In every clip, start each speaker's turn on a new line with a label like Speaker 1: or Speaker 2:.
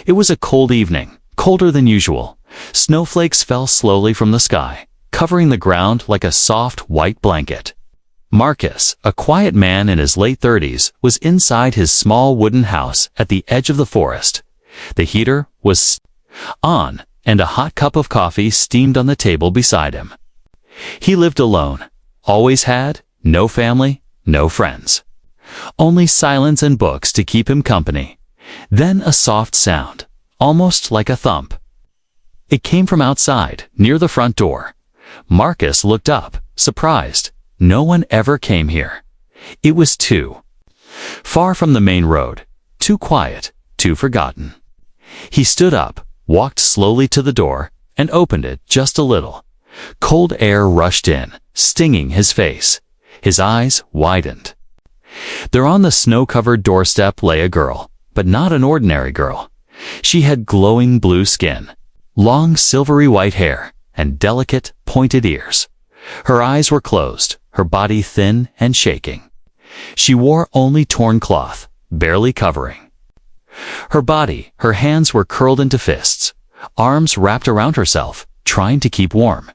Speaker 1: It was a cold evening, colder than usual. Snowflakes fell slowly from the sky, covering the ground like a soft white blanket. Marcus, a quiet man in his late 30s, was inside his small wooden house at the edge of the forest. The heater was on, and a hot cup of coffee steamed on the table beside him. He lived alone, always had, no family, no friends. Only silence and books to keep him company. Then a soft sound, almost like a thump. It came from outside, near the front door. Marcus looked up, surprised. No one ever came here. It was too far from the main road, too quiet, too forgotten. He stood up, walked slowly to the door, and opened it just a little. Cold air rushed in, stinging his face. His eyes widened. There on the snow-covered doorstep lay a girl, but not an ordinary girl. She had glowing blue skin, long silvery white hair, and delicate, pointed ears. Her eyes were closed, her body thin and shaking. She wore only torn cloth, barely covering her body. Her hands were curled into fists, arms wrapped around herself, trying to keep warm.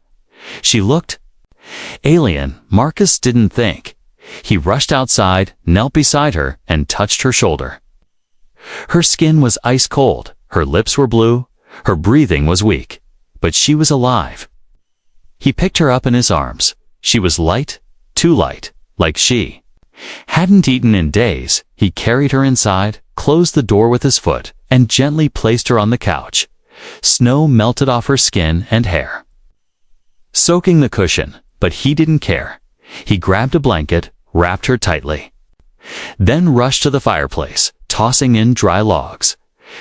Speaker 1: She looked alien. Marcus didn't think. He rushed outside, knelt beside her, and touched her shoulder. Her skin was ice cold, her lips were blue, her breathing was weak, but she was alive. He picked her up in his arms. She was light, too light, like she hadn't eaten in days. He carried her inside, closed the door with his foot, and gently placed her on the couch. Snow melted off her skin and hair, soaking the cushion, but he didn't care. He grabbed a blanket, wrapped her tightly, then rushed to the fireplace, tossing in dry logs.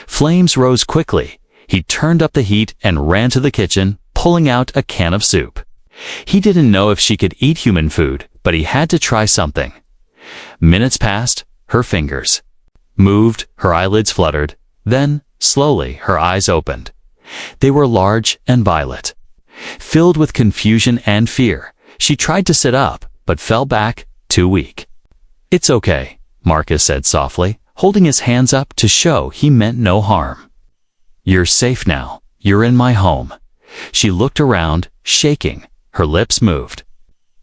Speaker 1: Flames rose quickly. He turned up the heat and ran to the kitchen, pulling out a can of soup. He didn't know if she could eat human food, but he had to try something. Minutes passed, her fingers moved, her eyelids fluttered. Then, slowly, her eyes opened. They were large and violet, filled with confusion and fear. She tried to sit up, but fell back, too weak. "It's okay," Marcus said softly, holding his hands up to show he meant no harm. "You're safe now. You're in my home." She looked around, shaking. Her lips moved.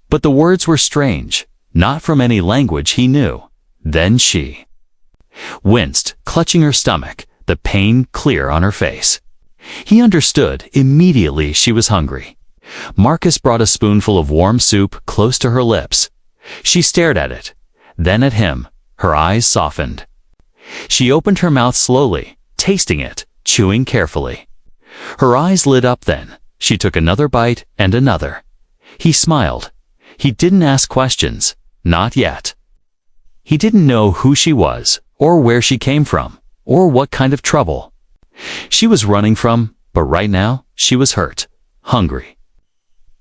Speaker 1: But the words were strange, not from any language he knew. Then she winced, clutching her stomach, the pain clear on her face. He understood immediately she was hungry. Marcus brought a spoonful of warm soup close to her lips. She stared at it, then at him. Her eyes softened. She opened her mouth slowly, tasting it, chewing carefully. Her eyes lit up then. She took another bite and another. He smiled. He didn't ask questions, not yet. He didn't know who she was, or where she came from, or what kind of trouble she was running from, but right now she was hurt, hungry,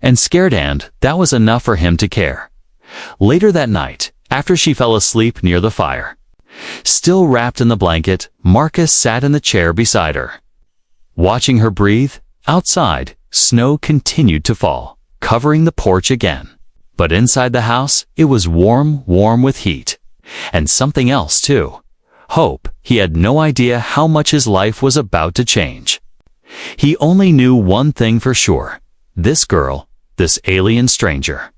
Speaker 1: and scared, and that was enough for him to care. Later that night, after she fell asleep near the fire, still wrapped in the blanket, Marcus sat in the chair beside her, watching her breathe. Outside, snow continued to fall, covering the porch again. But inside the house, it was warm with heat. And something else too. Hope. He had no idea how much his life was about to change. He only knew one thing for sure. This girl, this alien stranger,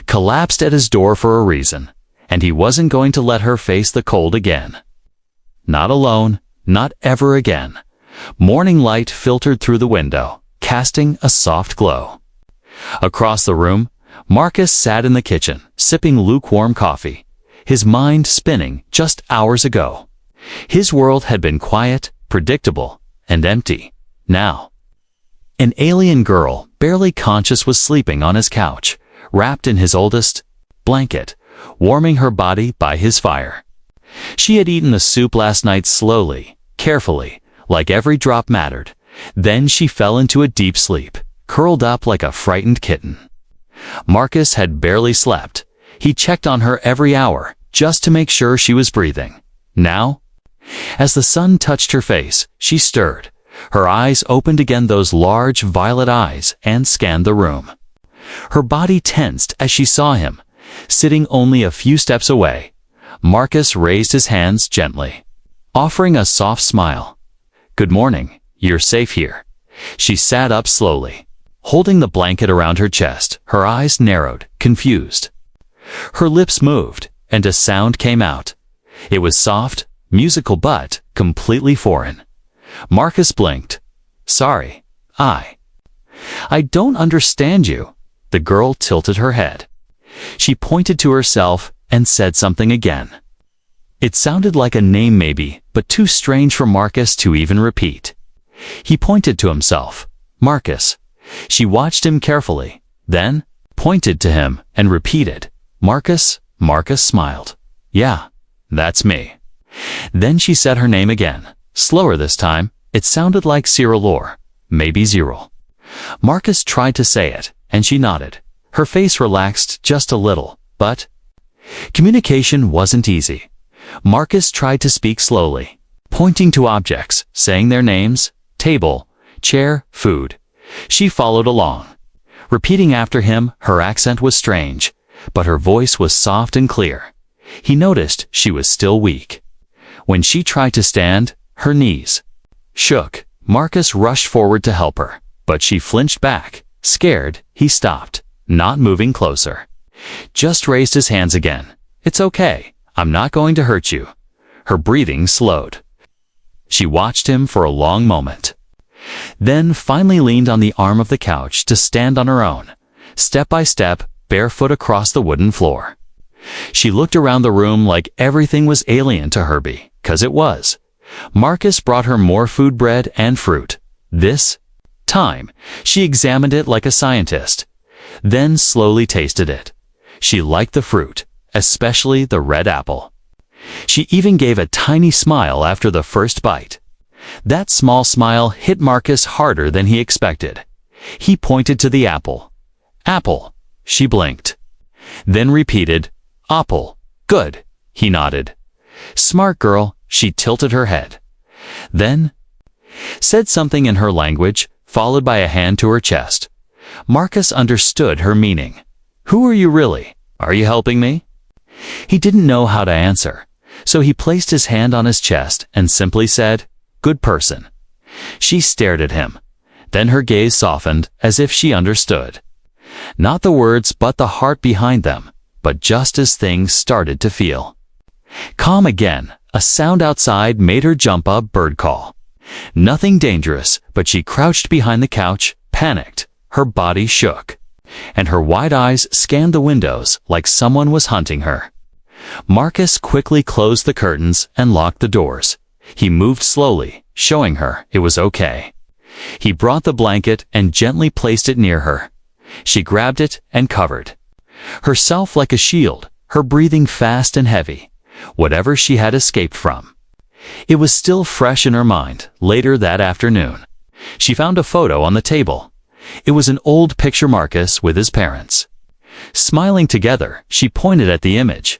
Speaker 1: collapsed at his door for a reason, and he wasn't going to let her face the cold again. Not alone, not ever again. Morning light filtered through the window, casting a soft glow. Across the room, Marcus sat in the kitchen, sipping lukewarm coffee, his mind spinning just hours ago. His world had been quiet, predictable, and empty. Now, an alien girl, barely conscious, was sleeping on his couch, wrapped in his oldest blanket, warming her body by his fire. She had eaten the soup last night slowly, carefully, like every drop mattered. Then she fell into a deep sleep, curled up like a frightened kitten. Marcus had barely slept. He checked on her every hour, just to make sure she was breathing. Now, as the sun touched her face, she stirred. Her eyes opened again, those large violet eyes, and scanned the room. Her body tensed as she saw him, sitting only a few steps away. Marcus raised his hands gently, offering a soft smile. Good morning. You're safe here. She sat up slowly, holding the blanket around her chest, her eyes narrowed, confused. Her lips moved, and a sound came out. It was soft, musical but completely foreign. Marcus blinked. Sorry, I don't understand you. The girl tilted her head. She pointed to herself and said something again. It sounded like a name maybe, but too strange for Marcus to even repeat. He pointed to himself. Marcus. She watched him carefully, then pointed to him and repeated. Marcus. Marcus smiled. Yeah, that's me. Then she said her name again, slower this time. It sounded like Cyril or maybe Zero. Marcus tried to say it, and she nodded. Her face relaxed just a little, but communication wasn't easy. Marcus tried to speak slowly, pointing to objects, saying their names, table, chair, food. She followed along. Repeating after him, her accent was strange, but her voice was soft and clear. He noticed she was still weak. When she tried to stand, her knees shook. Marcus rushed forward to help her, but she flinched back. Scared, he stopped, not moving closer. Just raised his hands again. It's okay. I'm not going to hurt you. Her breathing slowed. She watched him for a long moment, then finally leaned on the arm of the couch to stand on her own, step by step, barefoot across the wooden floor. She looked around the room like everything was alien to her, because it was. Marcus brought her more food, bread and fruit. This time, she examined it like a scientist, then slowly tasted it. She liked the fruit, especially the red apple. She even gave a tiny smile after the first bite. That small smile hit Marcus harder than he expected. He pointed to the apple. Apple. She blinked. Then repeated, apple. Good. He nodded. Smart girl. She tilted her head. Then said something in her language, followed by a hand to her chest. Marcus understood her meaning. Who are you really? Are you helping me? He didn't know how to answer, so he placed his hand on his chest and simply said, Good person. She stared at him. Then her gaze softened as if she understood. Not the words but the heart behind them, but just as things started to feel calm again, a sound outside made her jump up. Bird call. Nothing dangerous, but she crouched behind the couch, panicked. Her body shook, and her wide eyes scanned the windows like someone was hunting her. Marcus quickly closed the curtains and locked the doors. He moved slowly, showing her it was okay. He brought the blanket and gently placed it near her. She grabbed it and covered herself like a shield, her breathing fast and heavy, whatever she had escaped from. It was still fresh in her mind. Later that afternoon, she found a photo on the table. It was an old picture Marcus with his parents. Smiling together, she pointed at the image,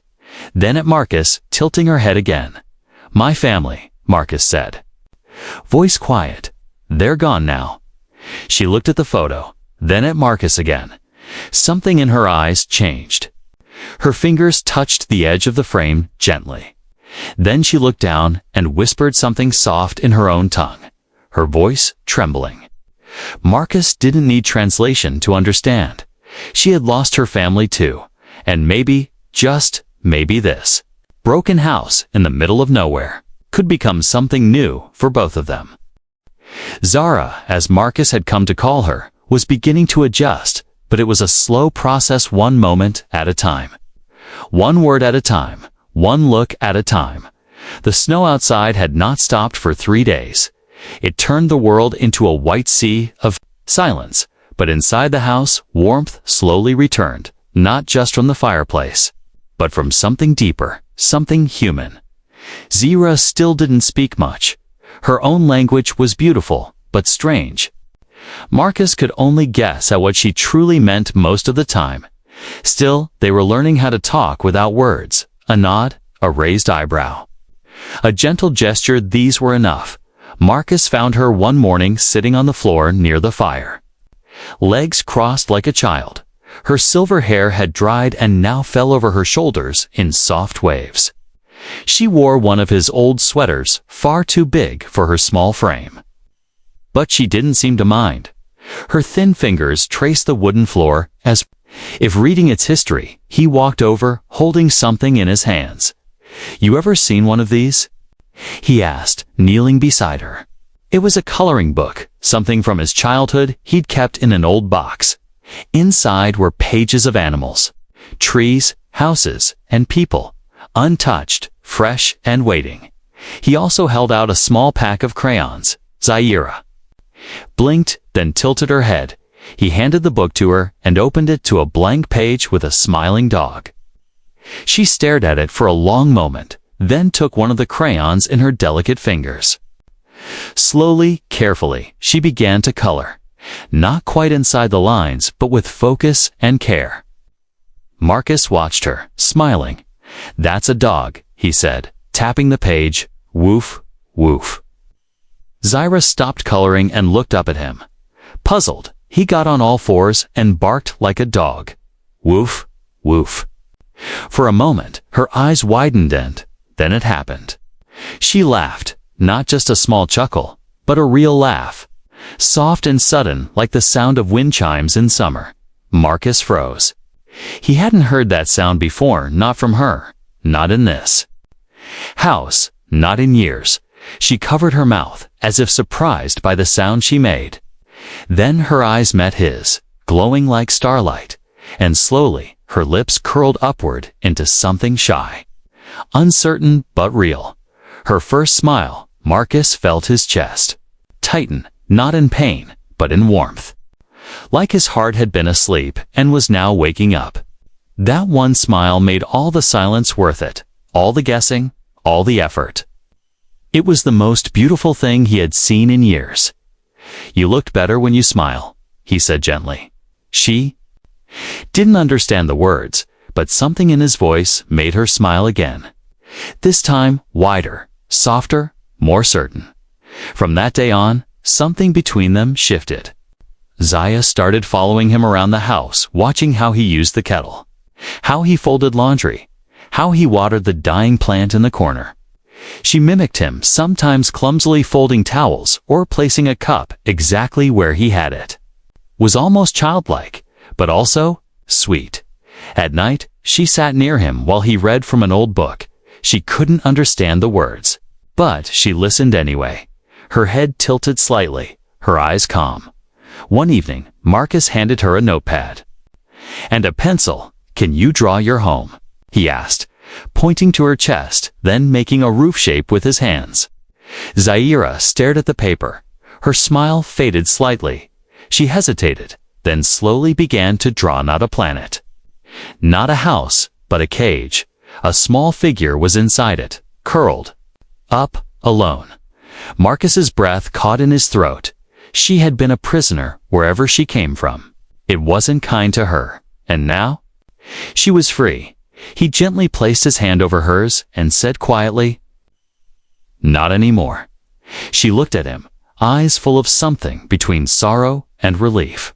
Speaker 1: then at Marcus, tilting her head again. My family, Marcus said. Voice quiet. They're gone now. She looked at the photo, then at Marcus again. Something in her eyes changed. Her fingers touched the edge of the frame gently. Then she looked down and whispered something soft in her own tongue, her voice trembling. Marcus didn't need translation to understand. She had lost her family too, and maybe, just maybe this broken house in the middle of nowhere could become something new for both of them. Zara, as Marcus had come to call her, was beginning to adjust, but it was a slow process, one moment at a time. One word at a time, one look at a time. The snow outside had not stopped for 3 days. It turned the world into a white sea of silence, but inside the house, warmth slowly returned, not just from the fireplace, but from something deeper, something human. Zira still didn't speak much. Her own language was beautiful, but strange. Marcus could only guess at what she truly meant most of the time. Still, they were learning how to talk without words. A nod, a raised eyebrow, a gentle gesture, these were enough. Marcus found her one morning sitting on the floor near the fire, legs crossed like a child. Her silver hair had dried and now fell over her shoulders in soft waves. She wore one of his old sweaters, far too big for her small frame. But she didn't seem to mind. Her thin fingers traced the wooden floor as if reading its history. He walked over, holding something in his hands. "You ever seen one of these?" he asked, kneeling beside her. It was a coloring book, something from his childhood he'd kept in an old box. Inside were pages of animals, trees, houses, and people, untouched, fresh, and waiting. He also held out a small pack of crayons. Zaira blinked, then tilted her head. He handed the book to her and opened it to a blank page with a smiling dog. She stared at it for a long moment, then took one of the crayons in her delicate fingers. Slowly, carefully, she began to color. Not quite inside the lines, but with focus and care. Marcus watched her, smiling. "That's a dog," he said, tapping the page. "Woof, woof." Zaira stopped coloring and looked up at him. Puzzled, he got on all fours and barked like a dog. Woof, woof. For a moment, her eyes widened and then it happened. She laughed, not just a small chuckle, but a real laugh. Soft and sudden, like the sound of wind chimes in summer. Marcus froze. He hadn't heard that sound before, not from her, not in this house, not in years. She covered her mouth, as if surprised by the sound she made. Then her eyes met his, glowing like starlight, and slowly her lips curled upward into something shy. Uncertain but real. Her first smile, Marcus felt his chest tighten, not in pain, but in warmth. Like his heart had been asleep and was now waking up. That one smile made all the silence worth it, all the guessing, all the effort. It was the most beautiful thing he had seen in years. "You looked better when you smile," he said gently. She didn't understand the words, but something in his voice made her smile again. This time, wider, softer, more certain. From that day on, something between them shifted. Zaya started following him around the house, watching how he used the kettle, how he folded laundry, how he watered the dying plant in the corner. She mimicked him, sometimes clumsily folding towels or placing a cup exactly where he had it. Was almost childlike, but also sweet. At night, she sat near him while he read from an old book. She couldn't understand the words, but she listened anyway. Her head tilted slightly, her eyes calm. One evening, Marcus handed her a notepad. "And a pencil. Can you draw your home?" he asked, pointing to her chest, then making a roof shape with his hands. Zaira stared at the paper. Her smile faded slightly. She hesitated, then slowly began to draw not a planet. Not a house, but a cage. A small figure was inside it, curled up, alone. Marcus's breath caught in his throat. She had been a prisoner wherever she came from. It wasn't kind to her, and now she was free. He gently placed his hand over hers and said quietly, "Not anymore." She looked at him, eyes full of something between sorrow and relief.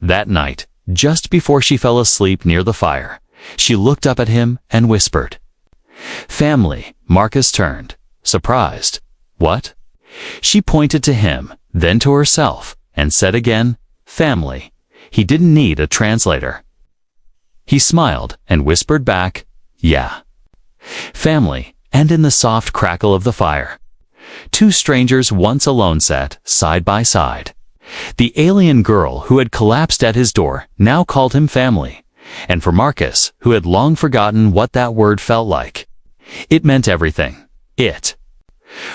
Speaker 1: That night, just before she fell asleep near the fire, she looked up at him and whispered, "Family." Marcus turned, surprised. "What?" She pointed to him, then to herself, and said again, "Family." He didn't need a translator. He smiled and whispered back, "Yeah." Family, and in the soft crackle of the fire, two strangers once alone sat side by side. The alien girl who had collapsed at his door now called him family, and for Marcus, who had long forgotten what that word felt like, it meant everything. It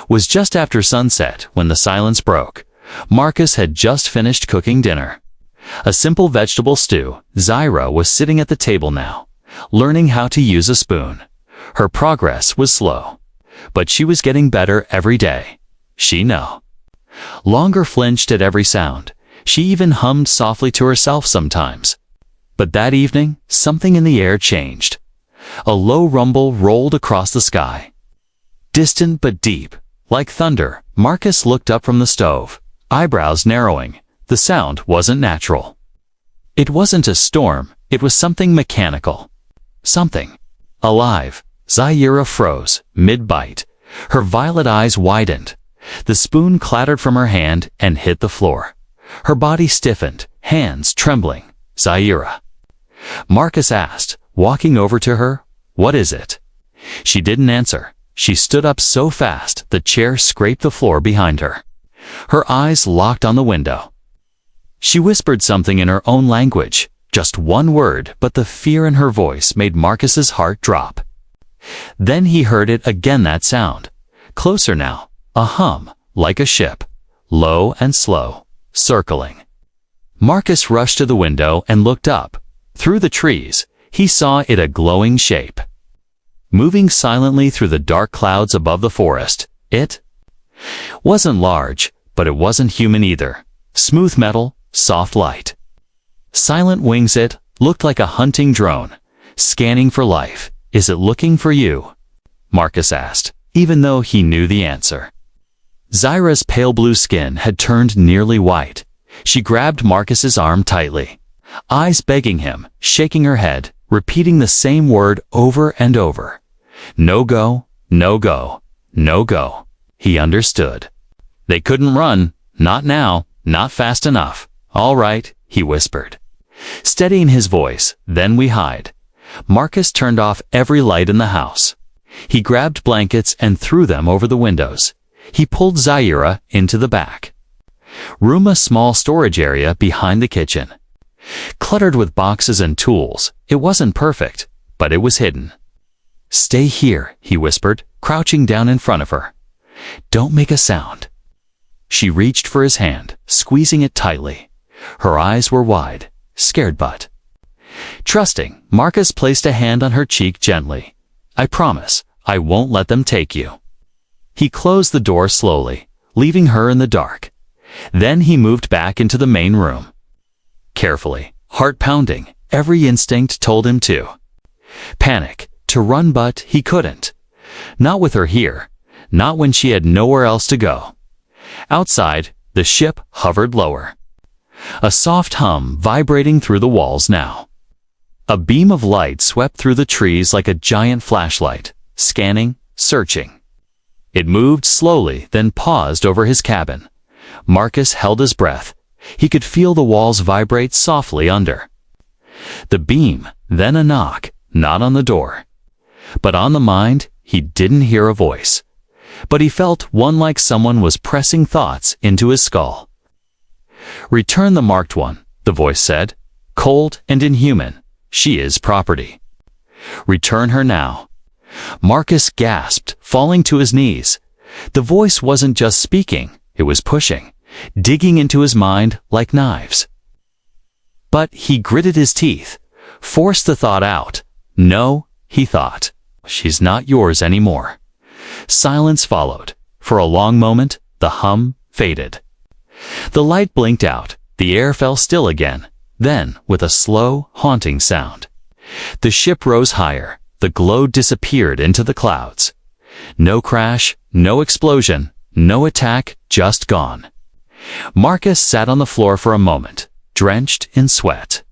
Speaker 1: was just after sunset when the silence broke. Marcus had just finished cooking dinner. A simple vegetable stew. Zaira was sitting at the table now, learning how to use a spoon. Her progress was slow, but she was getting better every day. She knew. Longer flinched at every sound. She even hummed softly to herself sometimes. But that evening, something in the air changed. A low rumble rolled across the sky. Distant but deep, like thunder. Marcus looked up from the stove, eyebrows narrowing. The sound wasn't natural. It wasn't a storm, it was something mechanical. Something alive, Zaira froze, mid-bite. Her violet eyes widened. The spoon clattered from her hand and hit the floor. Her body stiffened, hands trembling. Zaira. Marcus asked, walking over to her, "What is it?" She didn't answer. She stood up so fast the chair scraped the floor behind her. Her eyes locked on the window. She whispered something in her own language, just one word, but the fear in her voice made Marcus's heart drop. Then he heard it again, that sound. Closer now, a hum, like a ship, low and slow, circling. Marcus rushed to the window and looked up. Through the trees, he saw it, a glowing shape. Moving silently through the dark clouds above the forest, it wasn't large, but it wasn't human either. Smooth metal, soft light. Silent wings, it looked like a hunting drone, scanning for life. "Is it looking for you?" Marcus asked, even though he knew the answer. Zaira's pale blue skin had turned nearly white. She grabbed Marcus's arm tightly, eyes begging him, shaking her head, repeating the same word over and over. No go, no go, no go. He understood. They couldn't run, not now, not fast enough. "All right," he whispered, steadying his voice, "then we hide." Marcus turned off every light in the house. He grabbed blankets and threw them over the windows. He pulled Zaira into the back room, a small storage area behind the kitchen. Cluttered with boxes and tools, it wasn't perfect, but it was hidden. "Stay here," he whispered, crouching down in front of her. "Don't make a sound." She reached for his hand, squeezing it tightly. Her eyes were wide, scared but trusting. Marcus placed a hand on her cheek gently. "I promise, I won't let them take you." He closed the door slowly, leaving her in the dark. Then he moved back into the main room. Carefully, heart pounding, every instinct told him to panic, to run, but he couldn't. Not with her here, not when she had nowhere else to go. Outside, the ship hovered lower. A soft hum vibrating through the walls now. A beam of light swept through the trees like a giant flashlight, scanning, searching. It moved slowly, then paused over his cabin. Marcus held his breath. He could feel the walls vibrate softly under the beam, then a knock, not on the door, but on the mind. He didn't hear a voice, but he felt one, like someone was pressing thoughts into his skull. "Return the marked one," the voice said, cold and inhuman. "She is property. Return her now." Marcus gasped, falling to his knees. The voice wasn't just speaking, it was pushing, digging into his mind like knives. But he gritted his teeth, forced the thought out. "No," he thought, "she's not yours anymore." Silence followed. For a long moment, the hum faded. The light blinked out, the air fell still again. Then, with a slow, haunting sound, the ship rose higher. The glow disappeared into the clouds. No crash, no explosion, no attack, just gone. Marcus sat on the floor for a moment, drenched in sweat.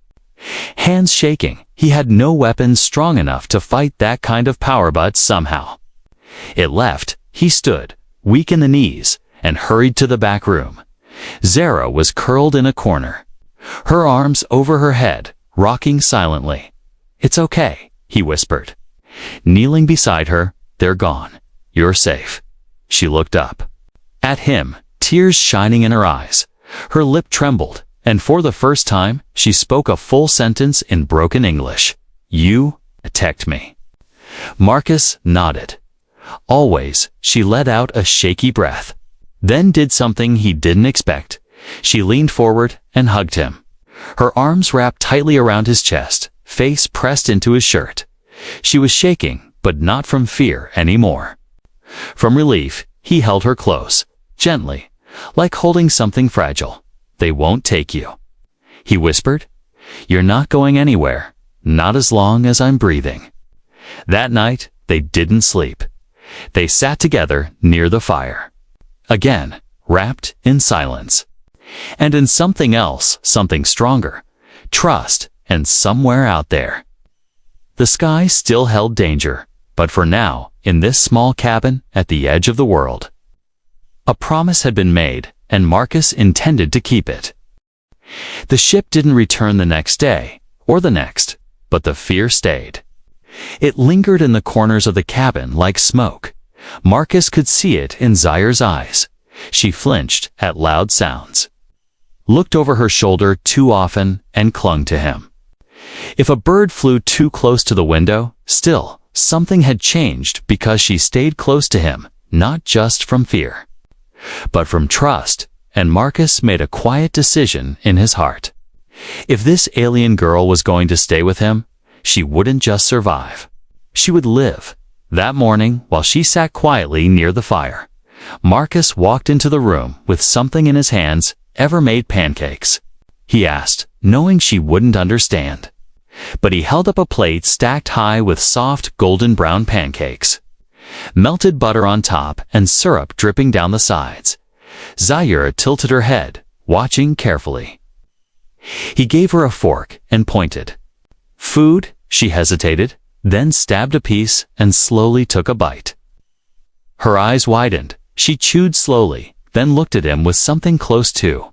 Speaker 1: Hands shaking, he had no weapons strong enough to fight that kind of power, but somehow it left. He stood, weak in the knees, and hurried to the back room. Zara was curled in a corner, her arms over her head, rocking silently. "It's okay," he whispered. Kneeling beside her, "They're gone. You're safe." She looked up at him, tears shining in her eyes. Her lip trembled, and for the first time, she spoke a full sentence in broken English. "You attacked me." Marcus nodded. "Always," she let out a shaky breath. Then did something he didn't expect. She leaned forward and hugged him. Her arms wrapped tightly around his chest, face pressed into his shirt. She was shaking, but not from fear anymore. From relief, he held her close, gently, like holding something fragile. "They won't take you," he whispered. "You're not going anywhere, not as long as I'm breathing." That night, they didn't sleep. They sat together near the fire. Again, wrapped in silence. And in something else, something stronger. Trust, and somewhere out there. The sky still held danger, but for now, in this small cabin at the edge of the world. A promise had been made, and Marcus intended to keep it. The ship didn't return the next day, or the next, but the fear stayed. It lingered in the corners of the cabin like smoke. Marcus could see it in Zaira's eyes. She flinched at loud sounds, looked over her shoulder too often, and clung to him. If a bird flew too close to the window, still, something had changed because she stayed close to him, not just from fear, but from trust, and Marcus made a quiet decision in his heart. If this alien girl was going to stay with him, she wouldn't just survive. She would live. That morning, while she sat quietly near the fire, Marcus walked into the room with something in his hands. Ever made pancakes? He asked, knowing she wouldn't understand. But he held up a plate stacked high with soft, golden brown pancakes. Melted butter on top and syrup dripping down the sides. Zaira tilted her head, watching carefully. He gave her a fork and pointed. Food? She hesitated, then stabbed a piece and slowly took a bite. Her eyes widened. She chewed slowly, then looked at him with something close to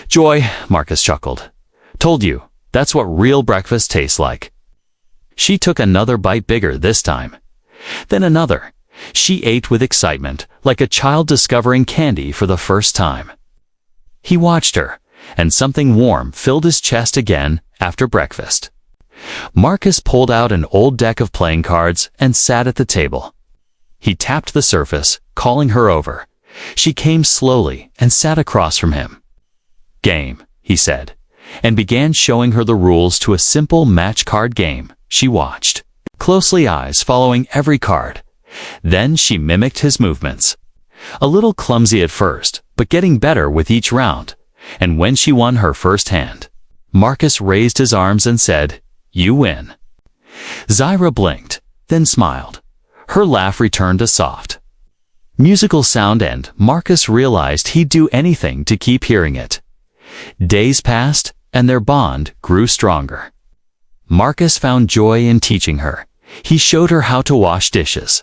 Speaker 1: joy. Marcus chuckled. Told you, that's what real breakfast tastes like. She took another bite, bigger this time. Then another. She ate with excitement, like a child discovering candy for the first time. He watched her, and something warm filled his chest again after breakfast. Marcus pulled out an old deck of playing cards and sat at the table. He tapped the surface, calling her over. She came slowly and sat across from him. Game, he said, and began showing her the rules to a simple match card game. She watched, closely, eyes following every card. Then she mimicked his movements. A little clumsy at first, but getting better with each round. And when she won her first hand, Marcus raised his arms and said, "You win." Zaira blinked, then smiled. Her laugh returned a soft, musical sound, and Marcus realized he'd do anything to keep hearing it. Days passed, and their bond grew stronger. Marcus found joy in teaching her. He showed her how to wash dishes,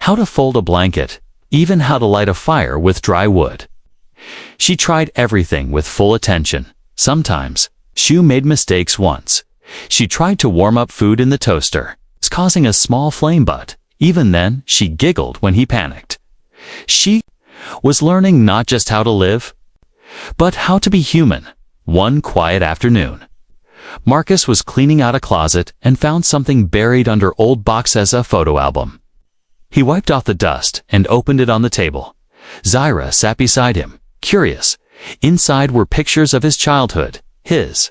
Speaker 1: how to fold a blanket, even how to light a fire with dry wood. She tried everything with full attention. Sometimes, she made mistakes once. She tried to warm up food in the toaster, causing a small flame, but even then, she giggled when he panicked. She was learning not just how to live, but how to be human. One quiet afternoon, Marcus was cleaning out a closet and found something buried under old boxes, a photo album. He wiped off the dust and opened it on the table. Zaira sat beside him, curious. Inside were pictures of his childhood, his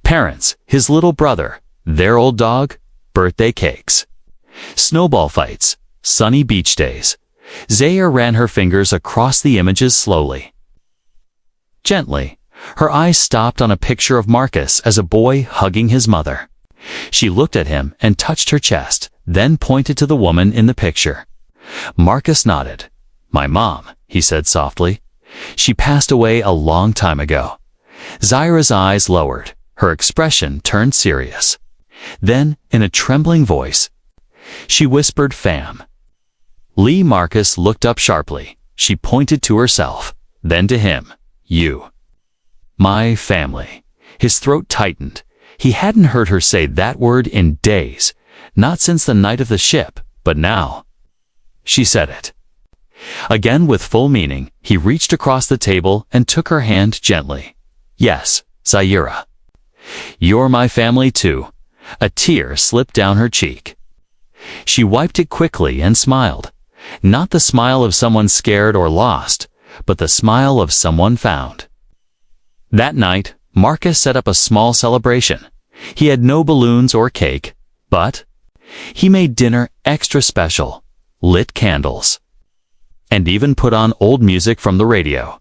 Speaker 1: parents, his little brother, their old dog, birthday cakes, snowball fights, sunny beach days. Zaira ran her fingers across the images slowly. Gently, her eyes stopped on a picture of Marcus as a boy hugging his mother. She looked at him and touched her chest, then pointed to the woman in the picture. Marcus nodded. "My mom," he said softly. "She passed away a long time ago." Zaira's eyes lowered. Her expression turned serious. Then, in a trembling voice, she whispered, "Fam." Lee. Marcus looked up sharply. She pointed to herself, then to him. "You." "My family." His throat tightened. He hadn't heard her say that word in days, not since the night of the ship, but now she said it. Again with full meaning, he reached across the table and took her hand gently. "Yes, Zaira. You're my family too." A tear slipped down her cheek. She wiped it quickly and smiled. Not the smile of someone scared or lost, but the smile of someone found. That night, Marcus set up a small celebration. He had no balloons or cake, but he made dinner extra special, lit candles, and even put on old music from the radio.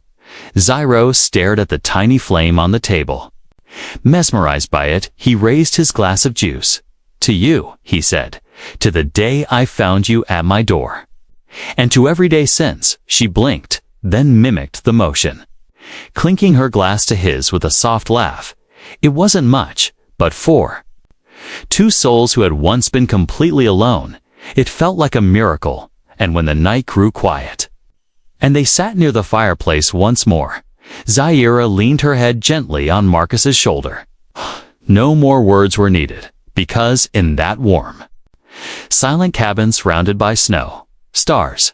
Speaker 1: Zaira stared at the tiny flame on the table. Mesmerized by it, he raised his glass of juice. "To you," he said, "to the day I found you at my door. And to every day since." She blinked, then mimicked the motion, clinking her glass to his with a soft laugh. It wasn't much, but for Two souls who had once been completely alone. It felt like a miracle, and when the night grew quiet, and they sat near the fireplace once more, Zaira leaned her head gently on Marcus's shoulder. No more words were needed, because in that warm, silent cabin surrounded by snow, stars,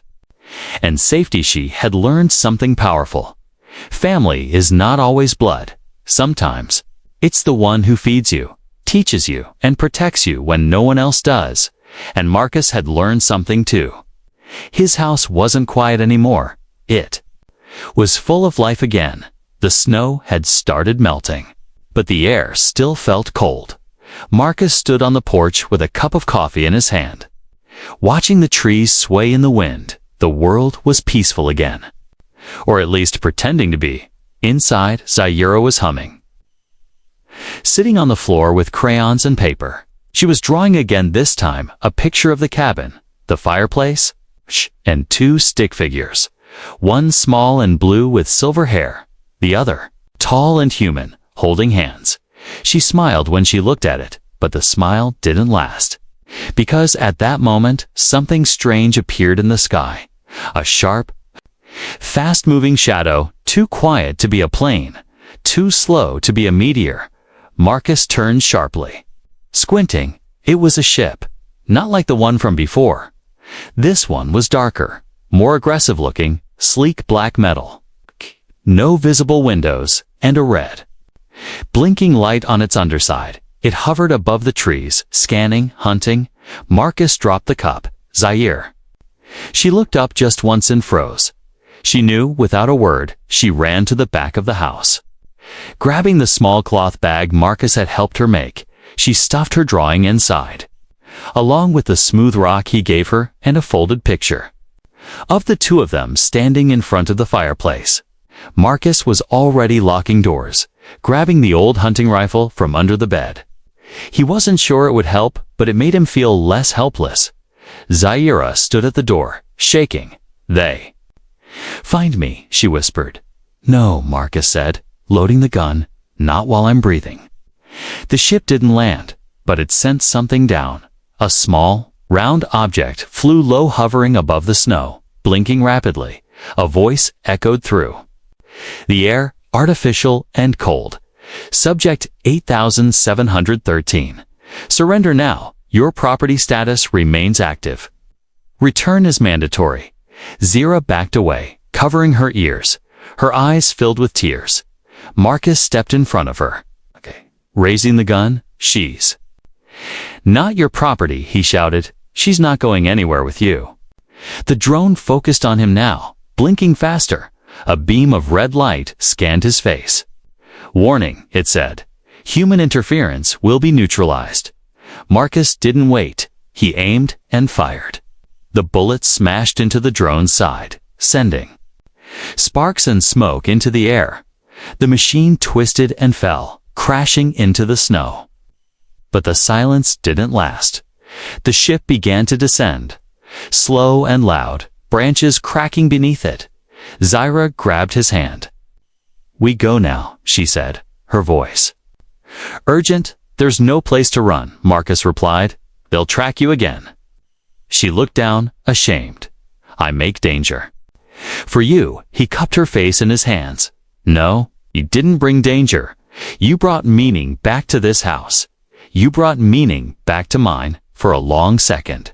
Speaker 1: and safety, she had learned something powerful. Family is not always blood. Sometimes, it's the one who feeds you, teaches you, and protects you when no one else does. And Marcus had learned something too. His house wasn't quiet anymore. It was full of life again. The snow had started melting, but the air still felt cold. Marcus stood on the porch with a cup of coffee in his hand. Watching the trees sway in the wind, the world was peaceful again. Or at least pretending to be. Inside, Zaira was humming. Sitting on the floor with crayons and paper, she was drawing again, this time a picture of the cabin, the fireplace, and two stick figures. One small and blue with silver hair, the other tall and human, holding hands. She smiled when she looked at it, but the smile didn't last. Because at that moment, something strange appeared in the sky. A sharp, fast-moving shadow, too quiet to be a plane, too slow to be a meteor. Marcus turned sharply. Squinting, it was a ship, not like the one from before. This one was darker, more aggressive-looking, sleek black metal. No visible windows, and a red, blinking light on its underside. It hovered above the trees, scanning, hunting. Marcus dropped the cup. Zaire. She looked up just once and froze. She knew, without a word, she ran to the back of the house. Grabbing the small cloth bag Marcus had helped her make, she stuffed her drawing inside, along with the smooth rock he gave her and a folded picture of the two of them standing in front of the fireplace. Marcus was already locking doors, grabbing the old hunting rifle from under the bed. He wasn't sure it would help, but it made him feel less helpless. Zaira stood at the door, shaking. "They find me," she whispered. "No," Marcus said, loading the gun. "Not while I'm breathing." The ship didn't land, but it sent something down. A small, round object flew low, hovering above the snow, blinking rapidly. A voice echoed through the air, artificial and cold. "Subject 8713. Surrender now. Your property status remains active. Return is mandatory." Zira backed away, covering her ears, her eyes filled with tears. Marcus stepped in front of her. Raising the gun, "She's not your property," he shouted. "She's not going anywhere with you." The drone focused on him now, blinking faster. A beam of red light scanned his face. "Warning," it said. "Human interference will be neutralized." Marcus didn't wait. He aimed and fired. The bullet smashed into the drone's side, sending sparks and smoke into the air. The machine twisted and fell, crashing into the snow. But the silence didn't last. The ship began to descend, slow and loud, branches cracking beneath it. Zaira grabbed his hand. "We go now," she said, her voice urgent. "There's no place to run," Marcus replied. "They'll track you again." She looked down, ashamed. "I make danger for you." He cupped her face in his hands. "No, you didn't bring danger. You brought meaning back to this house. You brought meaning back to mine." For a long second,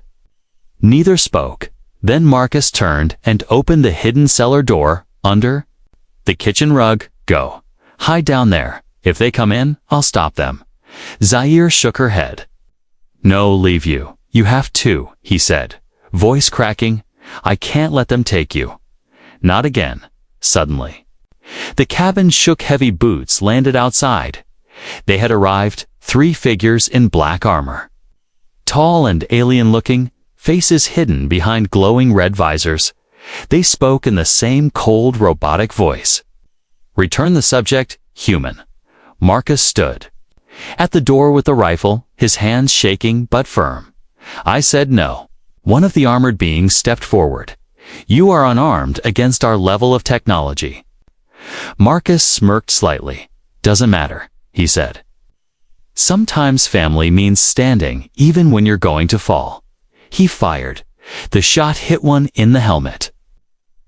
Speaker 1: neither spoke. Then Marcus turned and opened the hidden cellar door, under the kitchen rug. "Go. Hide down there. If they come in, I'll stop them." Zaire shook her head. "No, leave you. You have to," he said, voice cracking. "I can't let them take you." Not again. Suddenly, the cabin shook. Heavy boots landed outside. They had arrived, 3 figures in black armor. Tall and alien-looking, faces hidden behind glowing red visors. They spoke in the same cold, robotic voice. "Return the subject, human." Marcus stood at the door with the rifle, his hands shaking but firm. "I said no." One of the armored beings stepped forward. "You are unarmed against our level of technology." Marcus smirked slightly. "Doesn't matter," he said. Sometimes family means standing even when you're going to fall. He fired. The shot hit one in the helmet,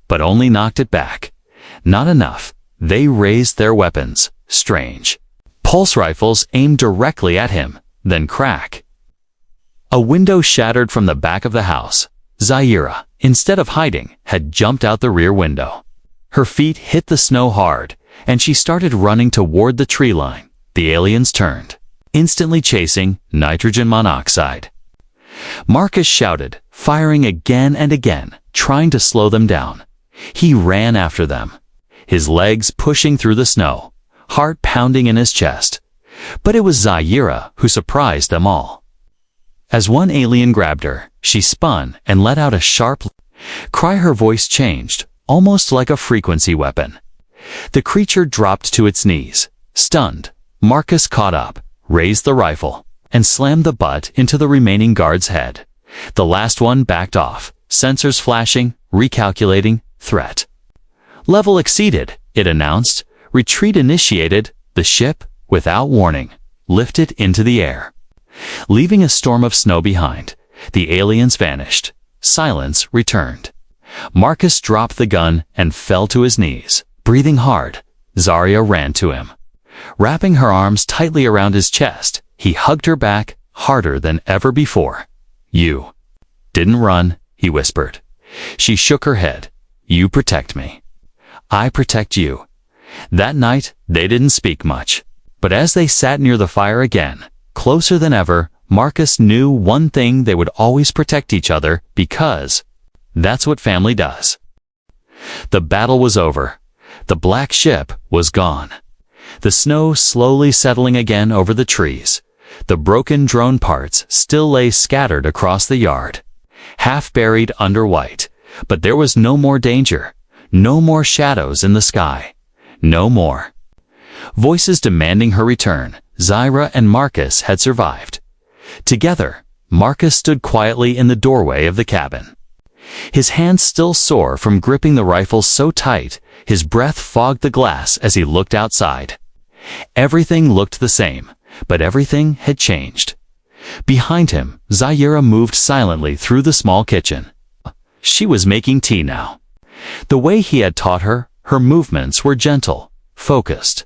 Speaker 1: but only knocked it back. Not enough. They raised their weapons. Strange. Pulse rifles aimed directly at him, then crack. A window shattered from the back of the house. Zaira, instead of hiding, had jumped out the rear window. Her feet hit the snow hard, and she started running toward the tree line. The aliens turned, instantly chasing nitrogen monoxide. Marcus shouted, firing again and again, trying to slow them down. He ran after them, his legs pushing through the snow, heart pounding in his chest. But it was Zaira who surprised them all. As one alien grabbed her, she spun and let out a sharp cry. Her voice changed, almost like a frequency weapon. The creature dropped to its knees. Stunned, Marcus caught up, raised the rifle, and slammed the butt into the remaining guard's head. The last one backed off, sensors flashing, recalculating, threat. Level exceeded, it announced. Retreat initiated. The ship, without warning, lifted into the air. Leaving a storm of snow behind, the aliens vanished. Silence returned. Marcus dropped the gun and fell to his knees, breathing hard. Zarya ran to him. Wrapping her arms tightly around his chest, he hugged her back, harder than ever before. You didn't run, he whispered. She shook her head. You protect me. I protect you. That night, they didn't speak much. But as they sat near the fire again, closer than ever, Marcus knew one thing: they would always protect each other, because that's what family does. The battle was over. The black ship was gone. The snow slowly settling again over the trees. The broken drone parts still lay scattered across the yard, half buried under white. But there was no more danger, no more shadows in the sky, no more voices demanding her return. Zaira and Marcus had survived. Together, Marcus stood quietly in the doorway of the cabin. His hands still sore from gripping the rifle so tight, his breath fogged the glass as he looked outside. Everything looked the same, but everything had changed. Behind him, Zaira moved silently through the small kitchen. She was making tea now. The way he had taught her, her movements were gentle, focused.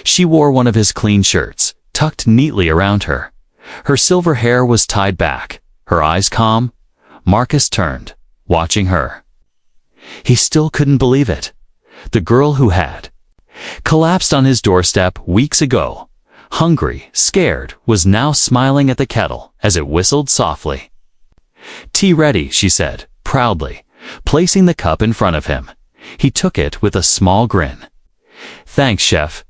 Speaker 1: She wore one of his clean shirts, tucked neatly around her. Her silver hair was tied back, her eyes calm. Marcus turned, watching her. He still couldn't believe it. The girl who had collapsed on his doorstep weeks ago, hungry, scared, was now smiling at the kettle as it whistled softly. Tea ready, she said, proudly, placing the cup in front of him. He took it with a small grin. Thanks, chef.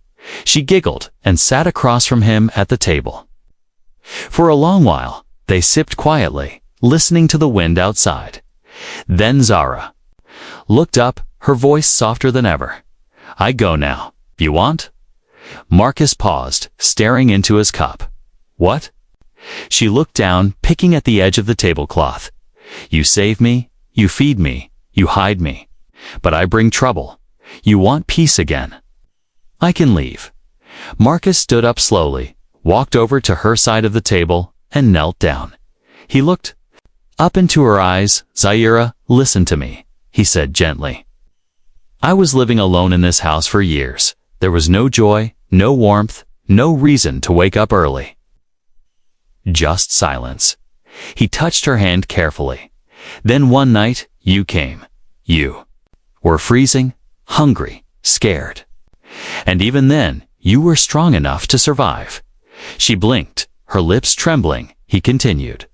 Speaker 1: She giggled and sat across from him at the table. For a long while, they sipped quietly, listening to the wind outside. Then Zara looked up, her voice softer than ever. I go now. You want? Marcus paused, staring into his cup. What? She looked down, picking at the edge of the tablecloth. You save me, you feed me, you hide me. But I bring trouble. You want peace again. I can leave. Marcus stood up slowly, walked over to her side of the table, and knelt down. He looked up into her eyes. Zaira, listen to me, he said gently. I was living alone in this house for years. There was no joy, no warmth, no reason to wake up early. Just silence. He touched her hand carefully. Then one night, you came. You were freezing, hungry, scared. And even then, you were strong enough to survive. She blinked, her lips trembling. He continued.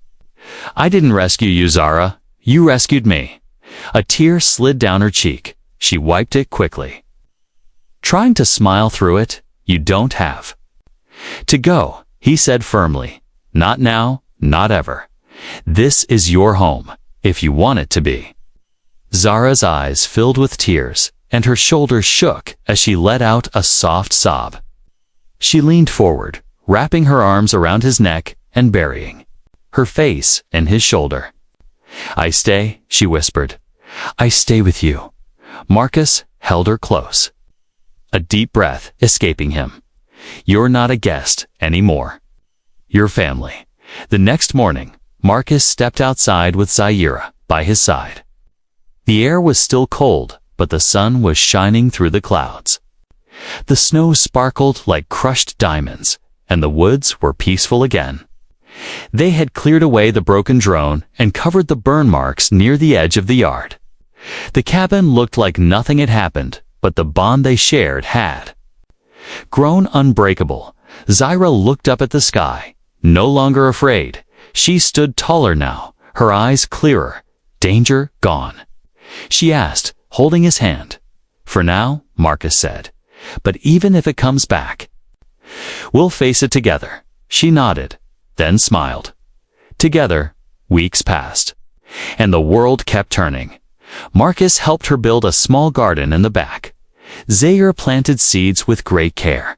Speaker 1: I didn't rescue you, Zara. You rescued me. A tear slid down her cheek. She wiped it quickly. Trying to smile through it, you don't have to go, he said firmly. Not now, not ever. This is your home, if you want it to be. Zara's eyes filled with tears, and her shoulders shook as she let out a soft sob. She leaned forward, wrapping her arms around his neck and burying her face in his shoulder. I stay, she whispered. I stay with you. Marcus held her close, a deep breath escaping him. You're not a guest anymore. your family. The next morning, Marcus stepped outside with Zaira by his side. The air was still cold, but the sun was shining through the clouds. The snow sparkled like crushed diamonds, and the woods were peaceful again. They had cleared away the broken drone and covered the burn marks near the edge of the yard. The cabin looked like nothing had happened, but the bond they shared had. Grown unbreakable, Zaira looked up at the sky. No longer afraid, she stood taller now, her eyes clearer, danger gone. She asked, holding his hand. "For now," Marcus said, "but even if it comes back, we'll face it together." She nodded, then smiled. Together, weeks passed, and the world kept turning. Marcus helped her build a small garden in the back. Zaire planted seeds with great care,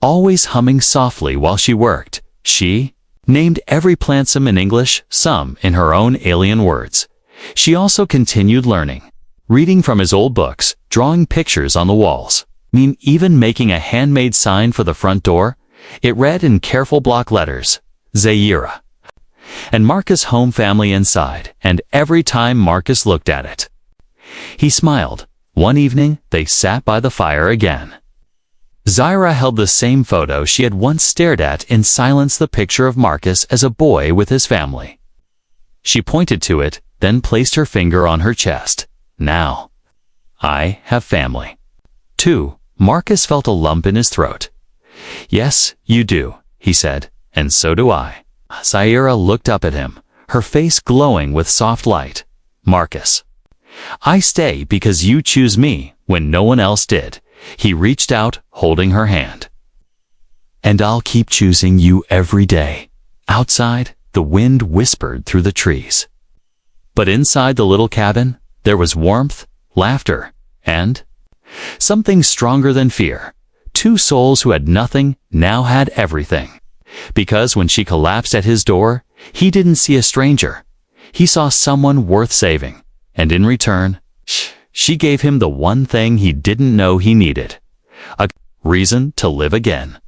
Speaker 1: always humming softly while she worked. She named every plant some in English, some in her own alien words. She also continued learning, reading from his old books, drawing pictures on the walls. Even making a handmade sign for the front door. It read in careful block letters, Zaira. And Marcus' home family inside, and every time Marcus looked at it, he smiled. One evening, they sat by the fire again. Zaira held the same photo she had once stared at in silence, the picture of Marcus as a boy with his family. She pointed to it, then placed her finger on her chest. "Now, I have family." Too, Marcus felt a lump in his throat. "Yes, you do," he said, "and so do I." Zaira looked up at him, her face glowing with soft light. "Marcus, I stay because you choose me when no one else did." He reached out, holding her hand. "And I'll keep choosing you every day." Outside, the wind whispered through the trees. But inside the little cabin, there was warmth, laughter, and something stronger than fear. Two souls who had nothing now had everything. Because when she collapsed at his door, he didn't see a stranger. He saw someone worth saving. And in return, she gave him the one thing he didn't know he needed: a reason to live again.